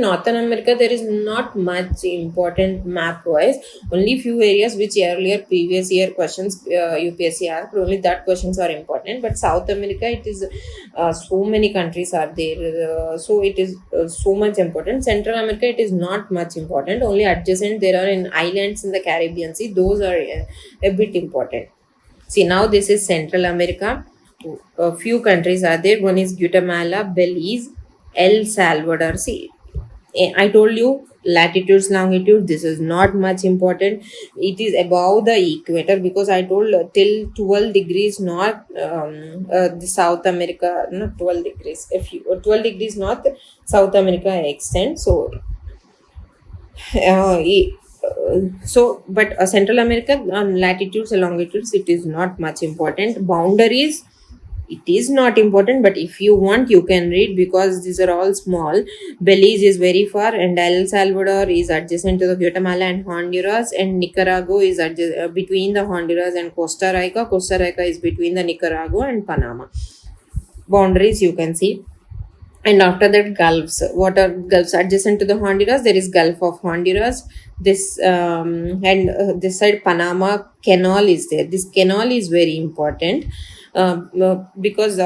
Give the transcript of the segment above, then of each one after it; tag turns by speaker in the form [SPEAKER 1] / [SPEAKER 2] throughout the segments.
[SPEAKER 1] Northern America, there is not much important map wise. Only few areas which earlier previous year questions UPSC asked. Only that questions are important. But South America, it is so many countries are there, so it is so much important. Central America, it is not much important. Only adjacent there are in islands in the Caribbean Sea. Those are a bit important. See, now this is Central America. A few countries are there. One is Guatemala, Belize, El Salvador. See, I told you latitudes, longitude. This is not much important. It is above the equator because I told till 12 degrees north, the South America, not 12 degrees. If you 12 degrees north, South America extends. So uh, e- but Central America on latitudes and longitudes, it is not much important. Boundaries, it is not important, but if you want, you can read because these are all small. Belize is very far, and El Salvador is adjacent to the Guatemala and Honduras, and Nicaragua is between the Honduras and Costa Rica. Costa Rica is between the Nicaragua and Panama. Boundaries you can see. And after that, gulfs. What are gulfs? Adjacent to the Honduras, there is Gulf of Honduras. This and this side Panama Canal is there. This canal is very important, because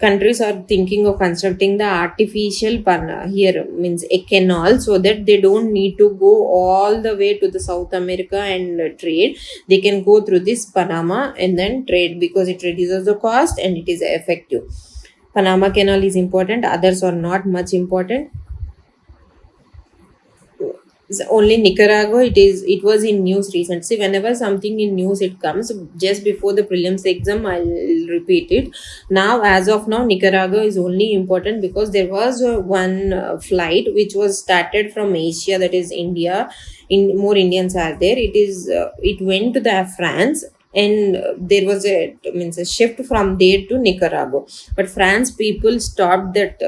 [SPEAKER 1] countries are thinking of constructing the artificial here means a canal, so that they don't need to go all the way to the South America and trade. They can go through this Panama and then trade because it reduces the cost and it is effective. Panama Canal is important, others are not much important. Only Nicaragua, it was in news recently. Whenever something in news it comes just before the prelims exam, I'll repeat it. Now, as of now, Nicaragua is only important because there was one flight which was started from Asia, that is India. In more Indians are there. It went to the France, and there was a shift from there to Nicaragua, but France people stopped that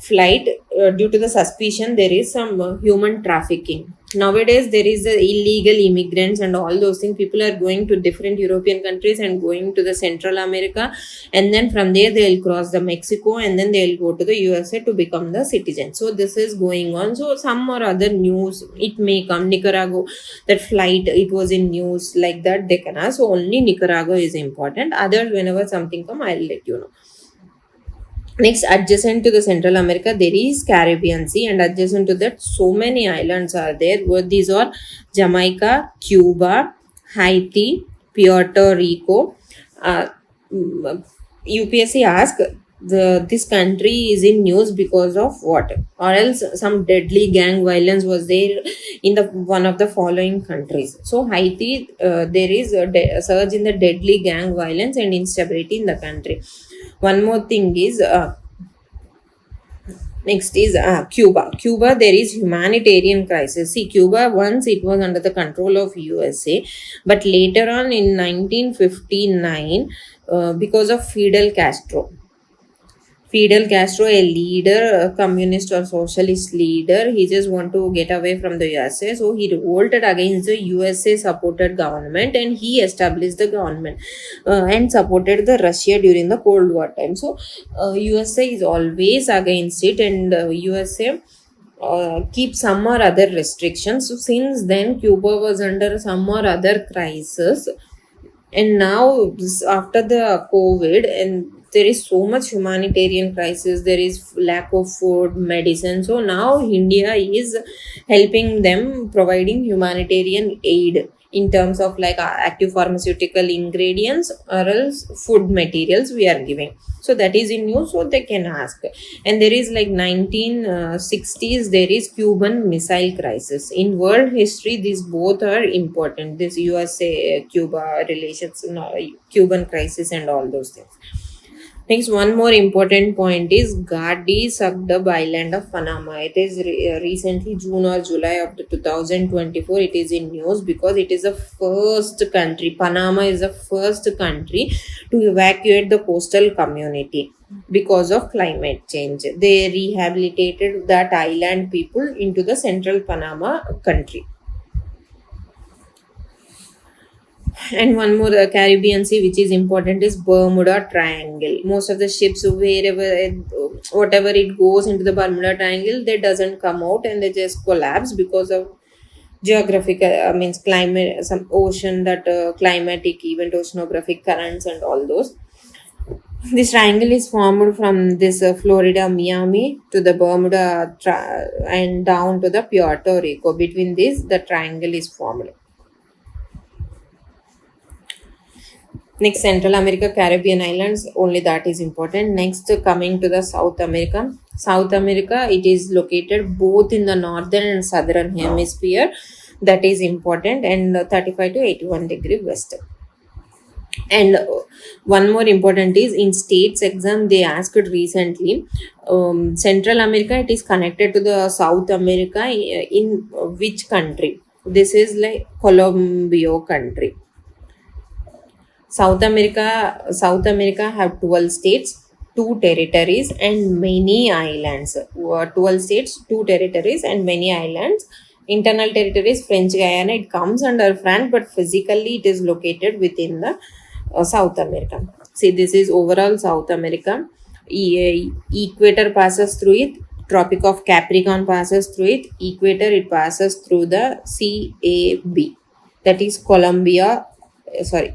[SPEAKER 1] flight due to the suspicion there is some human trafficking. Nowadays there is illegal immigrants and all those things. People are going to different European countries and going to the Central America, and then from there they'll cross the Mexico, and then they'll go to the USA to become the citizen. So this is going on. So some or other news it may come. Nicaragua, that flight, it was in news, like that they can ask. So only Nicaragua is important. Others, whenever something come, I'll let you know. Next, adjacent to the Central America, there is Caribbean Sea, and adjacent to that, so many islands are there. These are Jamaica, Cuba, Haiti, Puerto Rico. Uh, UPSC asked, this country is in news because of what, or else some deadly gang violence was there in the one of the following countries. So Haiti, there is a surge in the deadly gang violence and instability in the country. One more thing is, next is Cuba. Cuba, there is humanitarian crisis. See, Cuba, once it was under the control of USA, but later on in 1959, because of Fidel Castro, a leader, a communist or socialist leader, he just want to get away from the USA. So he revolted against the USA supported government, and he established the government and supported the Russia during the Cold War time. So USA is always against it, and USA keep some or other restrictions. So since then, Cuba was under some or other crisis, and now after the COVID, and there is so much humanitarian crisis, there is lack of food, medicine. So now India is helping them, providing humanitarian aid in terms of like active pharmaceutical ingredients or else food materials we are giving. So that is in news, so they can ask. And there is like 1960s, there is Cuban missile crisis. In world history, these both are important, this USA Cuba relations, Cuban crisis and all those things. Next, one more important point is Gardi Sugdub Island of Panama. It is recently June or July of the 2024. It is in news because it is the first country. Panama is the first country to evacuate the coastal community because of climate change. They rehabilitated that island people into the central Panama country. And one more Caribbean Sea, which is important, is Bermuda Triangle. Most of the ships, wherever whatever it goes into the Bermuda Triangle, they doesn't come out and they just collapse because of geographic means climate, some ocean, that climatic event, oceanographic currents and all those. This triangle is formed from this Florida, Miami to the Bermuda and down to the Puerto Rico. Between this, the triangle is formed. Next, Central America, Caribbean islands, only that is important. Next, coming to the South America. South America, it is located both in the northern and southern hemisphere. That is important, and 35 to 81 degree west. And one more important is in states exam they asked recently, Central America, it is connected to the South America in which country? This is like Colombia country. South America have 12 states, 2 territories and many islands. 12 states, 2 territories and many islands. Internal territories, French Guyana, it comes under France, but physically it is located within the South America. See, this is overall South America. Equator passes through it. Tropic of Capricorn passes through it. Equator, it passes through the CAB. That is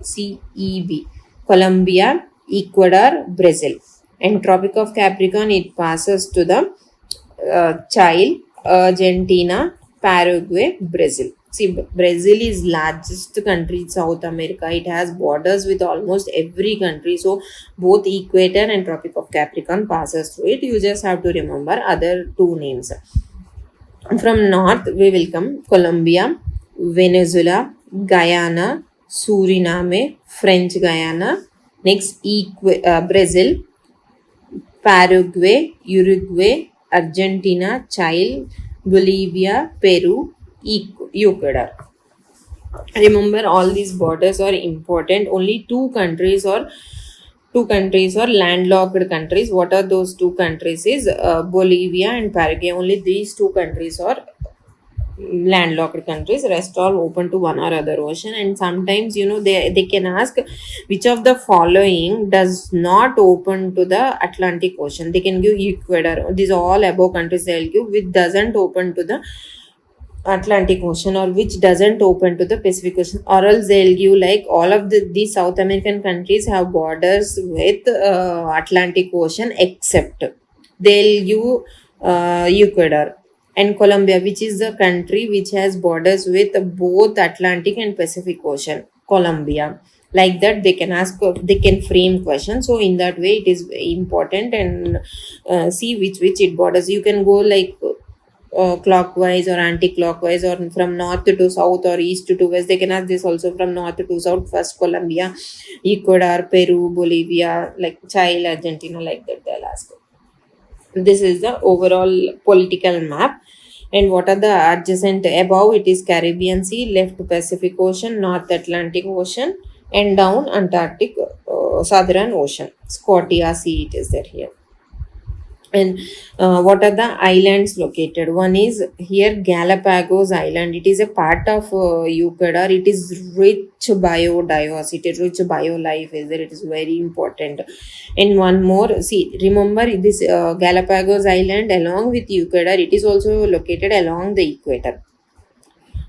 [SPEAKER 1] CEB. Colombia, Ecuador, Brazil. And Tropic of Capricorn, it passes to the Chile, Argentina, Paraguay, Brazil. See, Brazil is largest country in South America. It has borders with almost every country. So both Equator and Tropic of Capricorn passes through it. You just have to remember other two names. From north, we will come Colombia, Venezuela, Guyana, Suriname, French Guyana. Next, Brazil, Paraguay, Uruguay, Argentina, Chile, Bolivia, Peru, Ecuador. Remember, all these borders are important. Only two countries or landlocked countries. What are those two countries? Is Bolivia and Paraguay. Only these two countries are landlocked countries. Rest all open to one or other ocean. And sometimes they can ask which of the following does not open to the Atlantic Ocean. They can give Ecuador. These all above countries they'll give which doesn't open to the Atlantic Ocean or which doesn't open to the Pacific Ocean, or else they'll give like all of these South American countries have borders with Atlantic Ocean, except they'll give Ecuador and Colombia, which is the country which has borders with both Atlantic and Pacific Ocean. Colombia, like that they can ask, they can frame questions. So in that way it is important, and see which it borders. You can go like clockwise or anti-clockwise, or from north to south or east to west. They can ask this also from north to south. First Colombia, Ecuador, Peru, Bolivia, like Chile, Argentina, like that they'll ask. This is the overall political map. And what are the adjacent? Above it is Caribbean Sea, left Pacific Ocean, North Atlantic Ocean, and down Antarctic, Southern Ocean, Scotia Sea, it is there here. And what are the islands located? One is here Galapagos Island. It is a part of Ecuador. It is rich biodiversity, rich biolife is there. It is very important. And one more, see, remember this Galapagos Island along with Ecuador, it is also located along the equator.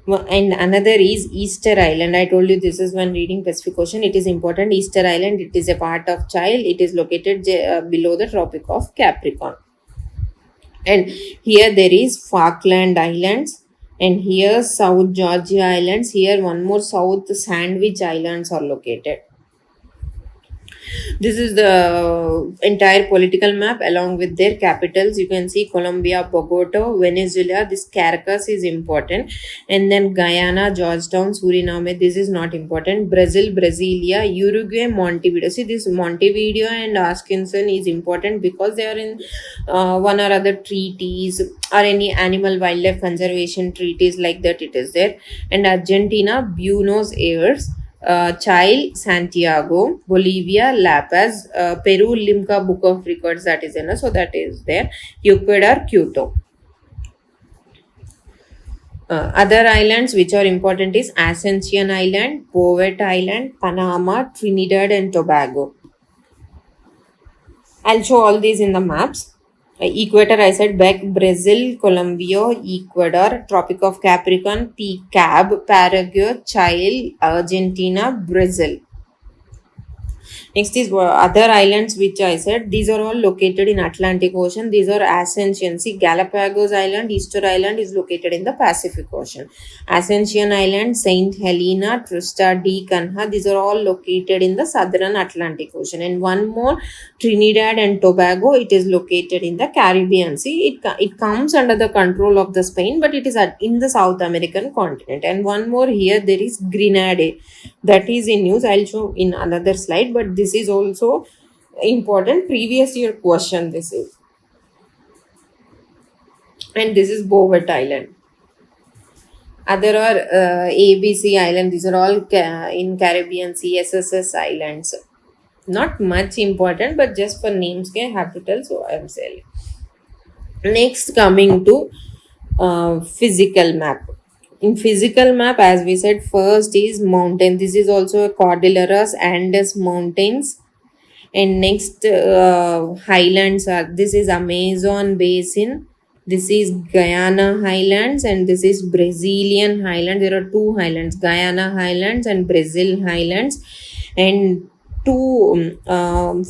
[SPEAKER 1] And another is Easter Island. I told you this is when reading Pacific Ocean. It is important. Easter Island, it is a part of Chile. It is located below the Tropic of Capricorn. And here there is Falkland Islands. And here South Georgia Islands. Here one more South Sandwich Islands are located. This is the entire political map along with their capitals. You can see Colombia, Bogota, Venezuela. This Caracas is important. And then Guyana, Georgetown, Suriname. This is not important. Brazil, Brasilia, Uruguay, Montevideo. See, this Montevideo and Ascension is important because they are in one or other treaties or any animal wildlife conservation treaties, like that it is there. And Argentina, Buenos Aires. Chile, Santiago, Bolivia, La Paz, Peru, Limca Book of Records, that is there. So that is there. Ecuador, Quito. Other islands which are important is Ascension Island, Bovet Island, Panama, Trinidad and Tobago. I'll show all these in the maps. Equator, I said back, Brazil, Colombia, Ecuador, Tropic of Capricorn, Cab, Paraguay, Chile, Argentina, Brazil. Next is other islands which I said. These are all located in Atlantic Ocean. These are Ascension. See, Galapagos Island, Easter Island is located in the Pacific Ocean. Ascension Island, Saint Helena, Tristan da Cunha. These are all located in the Southern Atlantic Ocean. And one more, Trinidad and Tobago. It is located in the Caribbean Sea. It comes under the control of the Spain, but it is in the South American continent. And one more here, there is Grenada. That is in news. I'll show in another slide, but this is also important previous year question. This is, and this is Bovet Island. Other are ABC Island. These are all in Caribbean Sea, SSS Islands. Not much important, but just for names I have to tell, so I'm saying. Next, coming to physical map. In physical map, as we said, first is mountain. This is also a Cordilleras, Andes Mountains. And next, highlands are, this is Amazon Basin, this is Guyana Highlands, and this is Brazilian Highlands. There are two highlands, Guyana Highlands and Brazil Highlands. And two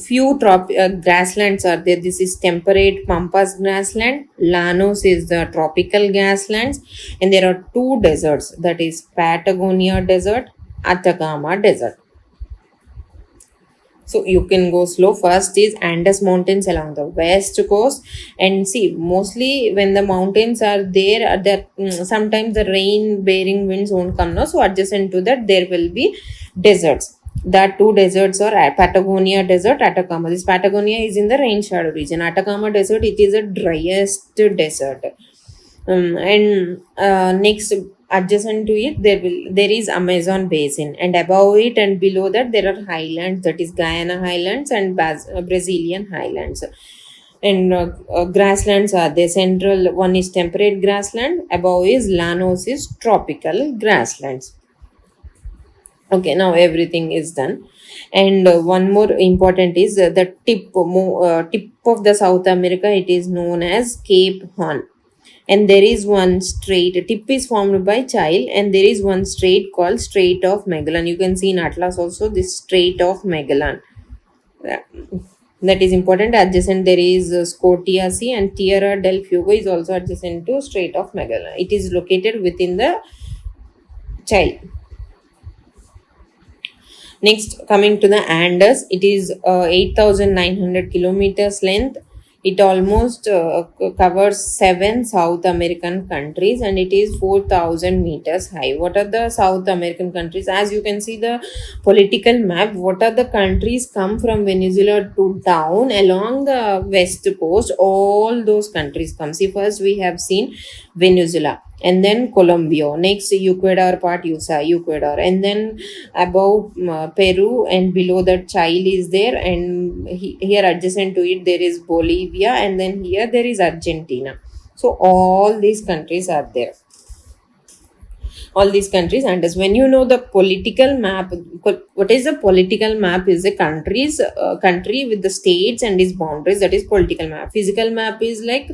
[SPEAKER 1] few grasslands are there. This is temperate Pampas grassland, Llanos is the tropical grasslands, and there are two deserts, that is Patagonia desert, Atacama desert. So you can go slow. First is Andes Mountains along the west coast, and see, mostly when the mountains are there, sometimes the rain bearing winds won't come now, so adjacent to that there will be deserts. That two deserts are Patagonia desert, Atacama. This Patagonia is in the rain shadow region. Atacama desert, it is the driest desert. And next, adjacent to it, there is Amazon Basin, and above it and below that there are highlands, that is Guyana Highlands and Brazilian Highlands. And grasslands are the central one is temperate grassland, above is Llanos is tropical grasslands. Okay, now everything is done. And one more important is the tip of the South America. It is known as Cape Horn, and there is one strait. A tip is formed by Chile, and there is one strait called Strait of Magellan. You can see in Atlas also this Strait of Magellan. That is important. Adjacent there is Scotia Sea, and Tierra del Fuego is also adjacent to Strait of Magellan. It is located within the Chile. Next, coming to the Andes, it is 8,900 kilometers length. It almost covers 7 South American countries, and it is 4,000 meters high. What are the South American countries? As you can see the political map, what are the countries come from Venezuela to down along the west coast? All those countries come. See, first we have seen Venezuela, and then Colombia, next Ecuador part, Ecuador, and then above Peru, and below that Chile is there, and here adjacent to it there is Bolivia, and then here there is Argentina. So all these countries are there. All these countries, and as when you know the political map, what is the political map? Is a country with the states and its boundaries. That is political map. Physical map is like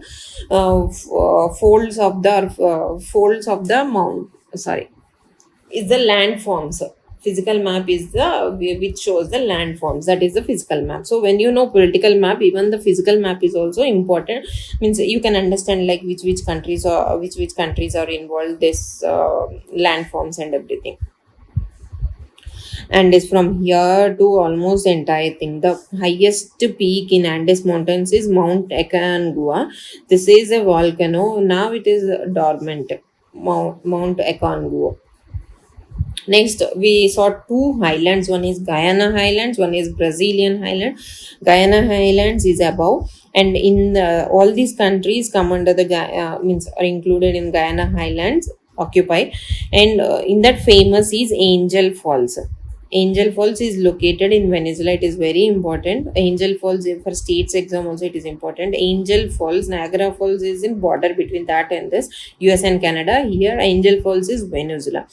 [SPEAKER 1] folds of the mount. Sorry, is the landforms. Physical map is the which shows the landforms. That is the physical map. So when you know political map, even the physical map is also important. Means you can understand like which countries are involved. This landforms and everything. And is from here to almost entire thing. The highest peak in Andes Mountains is Mount Aconcagua. This is a volcano. Now it is dormant. Mount Aconcagua. Next, we saw two highlands. One is Guyana Highlands, one is Brazilian Highland. Guyana Highlands is above, and in all these countries come under the means are included in Guyana Highlands, occupy, and in that famous is Angel Falls. Angel Falls is located in Venezuela. It is very important. Angel Falls for states exam also it is important. Angel Falls, Niagara Falls is in border between that and this US and Canada. Here Angel Falls is Venezuela.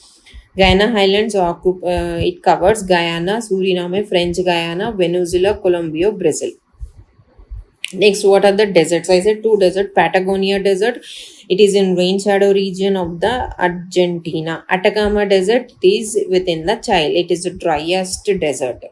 [SPEAKER 1] Guyana Highlands it covers Guyana, Suriname, French Guyana, Venezuela, Colombia, Brazil. Next, what are the deserts? I said two deserts. Patagonia Desert, it is in rain shadow region of the Argentina. Atacama Desert, it is within the Chile. It is the driest desert.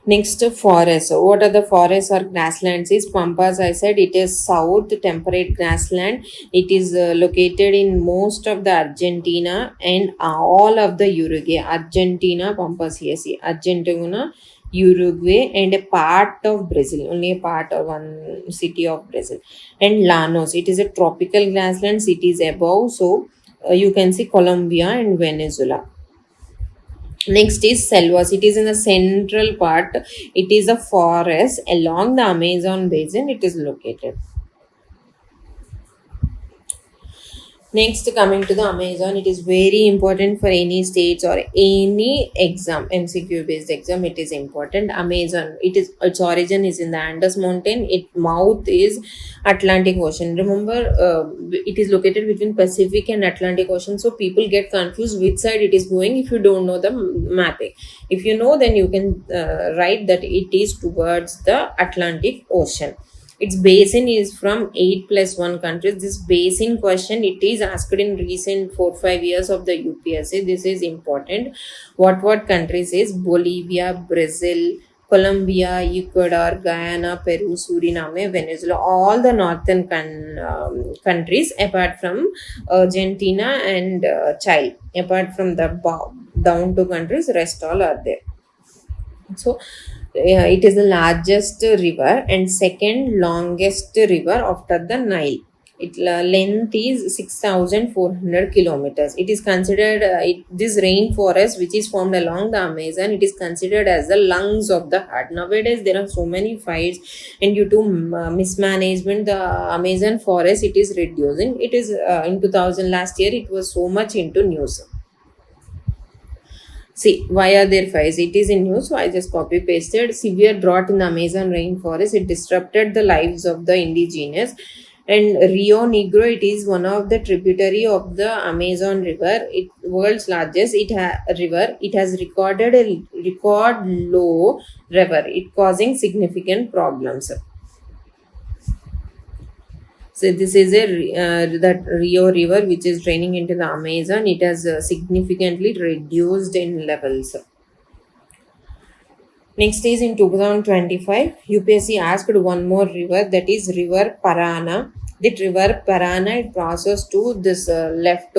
[SPEAKER 1] Next, forests. What are the forests or grasslands? Is Pampas. I said it is south temperate grassland. It is located in most of the Argentina and all of the Uruguay. Argentina, Pampas, yes, Argentina, Uruguay, and a part of Brazil. Only a part of one city of Brazil. And Llanos. It is a tropical grassland. It is above, so you can see Colombia and Venezuela. Next is selvas. It is in the central part. It is a forest along the Amazon basin. It is located. Next, coming to the Amazon, it is very important for any states or any exam, MCQ based exam. It is important. Amazon, its origin is in the Andes Mountain. Its mouth is Atlantic Ocean. Remember, it is located between Pacific and Atlantic Ocean. So people get confused which side it is going if you don't know the mapping. If you know, then you can write that it is towards the Atlantic Ocean. Its basin is from 8 plus 1 countries. This basin question, it is asked in recent 4-5 years of the UPSC. This is important. What countries is Bolivia, Brazil, Colombia, Ecuador, Guyana, Peru, Suriname, Venezuela, all the northern countries apart from Argentina and Chile. Apart from the down two countries, rest all are there. So it is the largest river and second longest river after the Nile. Its length is 6,400 kilometers. It is considered this rainforest which is formed along the Amazon. It is considered as the lungs of the heart. Nowadays there are so many fires, and due to mismanagement, the Amazon forest it is reducing. It is in 2000 last year. It was so much into news. See, why are there fires? It is in news, so I just copy pasted. Severe drought in the Amazon rainforest. It disrupted the lives of the indigenous. And Rio Negro, it is one of the tributary of the Amazon River. It world's largest river. It has recorded a record low river. It causing significant problems. So this is that Rio River which is draining into the Amazon. It has significantly reduced in levels. Next is in 2025, UPSC asked one more river, that is River Parana. That River Parana it crosses to this left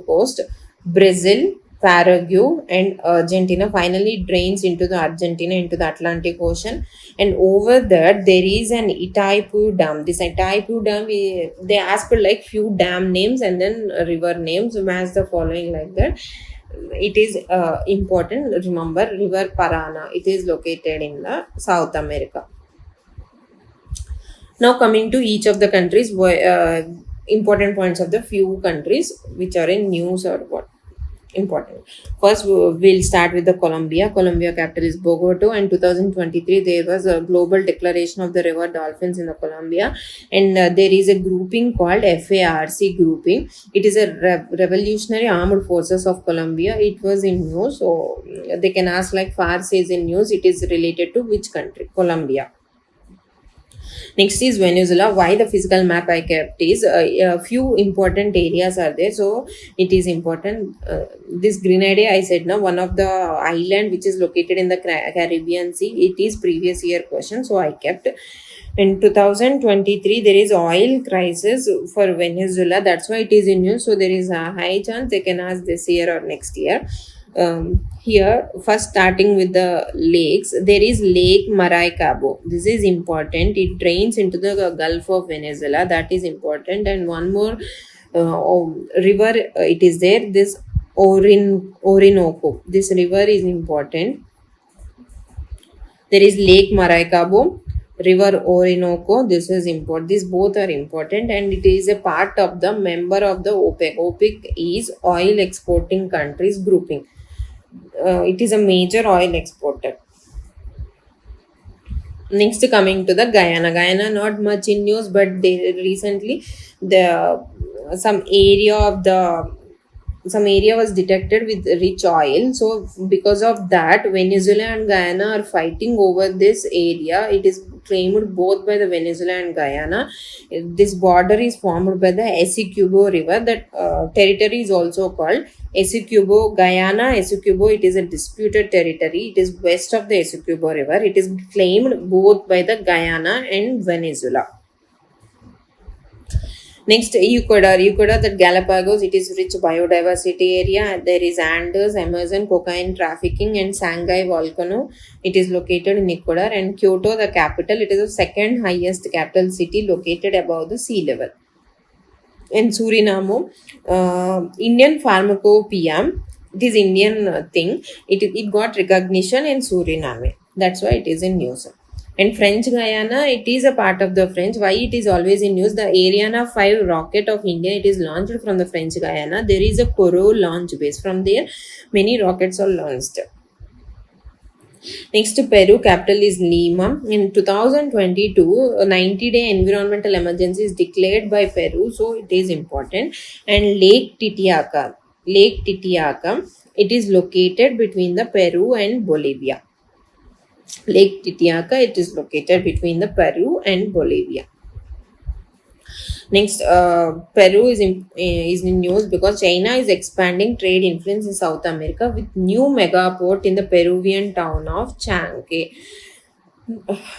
[SPEAKER 1] coast, Brazil, Paraguay, and Argentina. Finally, drains into the Argentina into the Atlantic Ocean, and over there is an Itaipu Dam. This Itaipu Dam, they asked for like few dam names and then river names. Match the following like that. It is important. Remember, River Parana. It is located in the South America. Now coming to each of the countries, important points of the few countries which are in news or what important. First, we'll start with the Colombia. Colombia capital is Bogota. In 2023, there was a global declaration of the river dolphins in the Colombia, and there is a grouping called FARC grouping. It is a revolutionary armed forces of Colombia. It was in news, so they can ask like FARC is in news. It is related to which country? Colombia. Next is Venezuela. Why the physical map I kept is a few important areas are there, so it is important. This Grenada, I said now, one of the island which is located in the Caribbean Sea. It is previous year question, so I kept. In 2023, there is oil crisis for Venezuela. That's why it is in news. So there is a high chance they can ask this year or next year. Here, first starting with the lakes, there is Lake Maracaibo. This is important. It drains into the Gulf of Venezuela. That is important. And one more river, it is there. This Orinoco. This river is important. There is Lake Maracaibo, River Orinoco. This is important. These both are important, and it is a part of the member of the OPEC. OPEC is oil exporting countries grouping. It is a major oil exporter. Next, coming to the Guyana, not much in news, but they recently the some area was detected with rich oil. So because of that, Venezuela and Guyana are fighting over this area. It is claimed both by the Venezuela and Guyana. This border is formed by the Essequibo River. That territory is also called Essequibo, Guyana, Essequibo. It is a disputed territory. It is west of the Essequibo River. It is claimed both by the Guyana and Venezuela. Next, Ecuador, that Galapagos, it is rich biodiversity area. There is Andes, Amazon, cocaine trafficking, and Shanghai volcano. It is located in Ecuador. And Kyoto, the capital, it is the second highest capital city located above the sea level. In Suriname, Indian pharmacopoeia, it is Indian thing. It got recognition in Suriname. That's why it is in news. And French Guyana, it is a part of the French. Why it is always in news? The Ariane 5 rocket of India, it is launched from the French Guyana. There is a Kourou launch base. From there, many rockets are launched. Next, Peru capital is Lima. In 2022, a 90-day environmental emergency is declared by Peru, so it is important. And Lake Titicaca, it is located between the Peru and Bolivia. Lake Titicaca, it is located between the Peru and Bolivia. Next, Peru is in news because China is expanding trade influence in South America with new mega port in the Peruvian town of Chanque.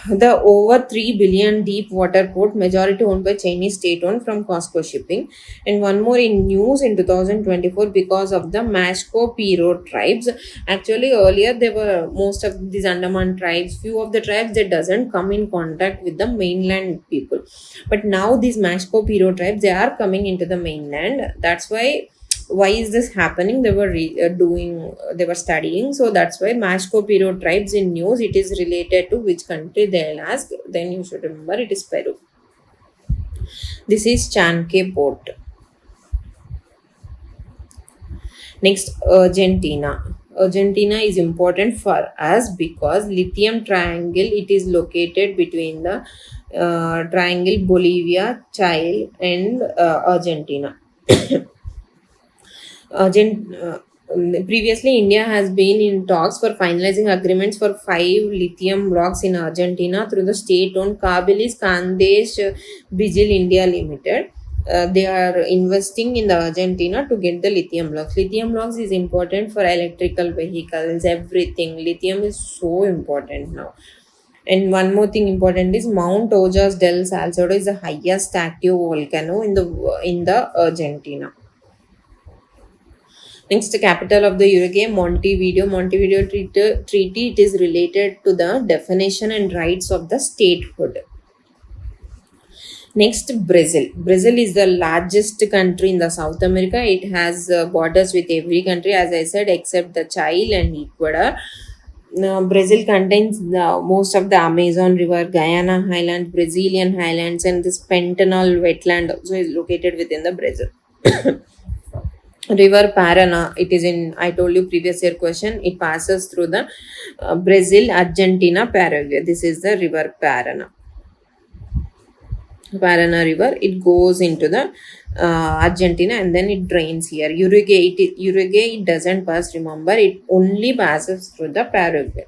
[SPEAKER 1] The over 3 billion deep water port, majority owned by Chinese state owned from Costco Shipping. And one more in news in 2024 because of the Mashco Piro tribes. Actually, earlier there were most of these Andaman tribes, few of the tribes that doesn't come in contact with the mainland people. But now these Mashco Piro tribes, they are coming into the mainland. That's why is this happening? They were they were studying, so that's why Mashco Piro tribes in news. It is related to which country, they'll ask, then you should remember it is Peru. This is Chanque port. Next, Argentina is important for us because lithium triangle, it is located between the triangle Bolivia, Chile, and Argentina. Previously, India has been in talks for finalizing agreements for 5 lithium blocks in Argentina through the state-owned Kabilis Kandesh Bijil India Limited. They are investing in the Argentina to get the lithium blocks. Lithium blocks is important for electrical vehicles, everything. Lithium is so important now. And one more thing important is Mount Ojos del Salcedo is the highest active volcano in the Argentina. Next, the capital of the Uruguay, Montevideo. Montevideo Treaty, it is related to the definition and rights of the statehood. Next, Brazil. Brazil is the largest country in the South America. It has borders with every country, as I said, except the Chile and Ecuador. Brazil contains most of the Amazon River, Guyana Highlands, Brazilian Highlands, and this Pantanal wetland also is located within the Brazil. River Parana, it is in, I told you previous year question, it passes through the Brazil, Argentina, Paraguay. This is the River Parana. Parana River, it goes into the Argentina and then it drains here. Uruguay, it doesn't pass, remember, it only passes through the Paraguay.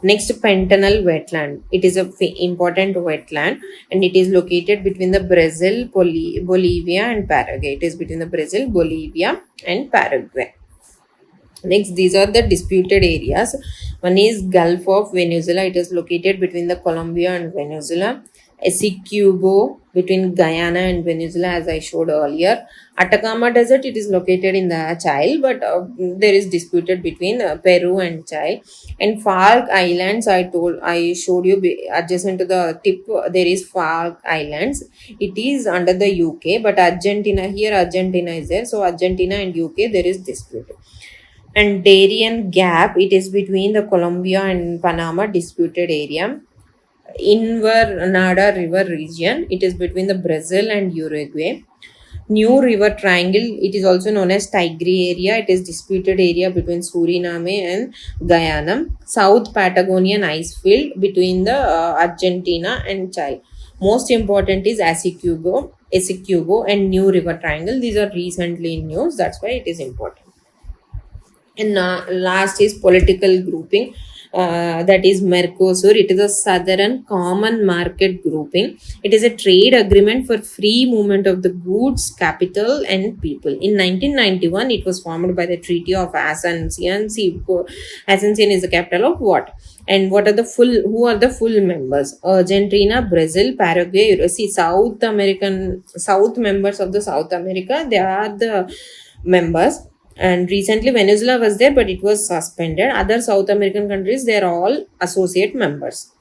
[SPEAKER 1] Next, Pantanal wetland. It is a important wetland and it is located between the Brazil, Bolivia and Paraguay. It is between the Brazil, Bolivia and Paraguay. Next, these are the disputed areas. One is Gulf of Venezuela. It is located between the Colombia and Venezuela. Essequibo between Guyana and Venezuela, as I showed earlier. Atacama Desert, it is located in the Chile, but there is disputed between Peru and Chile. And Falk Islands, I showed you adjacent to the tip. There is Falk Islands. It is under the UK, but Argentina is there. So Argentina and UK, there is dispute. And Darien Gap, it is between the Colombia and Panama disputed area. Invernada River region, it is between the Brazil and Uruguay. New River Triangle, it is also known as Tigray area. It is disputed area between Suriname and Guyana. South Patagonian ice field between the Argentina and Chile. Most important is Essequibo and New River Triangle. These are recently in news. That's why it is important. And last is political grouping. That is Mercosur. It is a Southern Common Market grouping. It is a trade agreement for free movement of the goods, capital, and people. In 1991, it was formed by the Treaty of Asuncion. See, Asuncion is the capital of what? And what are the full? Who are the full members? Argentina, Brazil, Paraguay. See, South members of the South America. They are the members, and recently Venezuela was there, but it was suspended. Other South American countries, they are all associate members.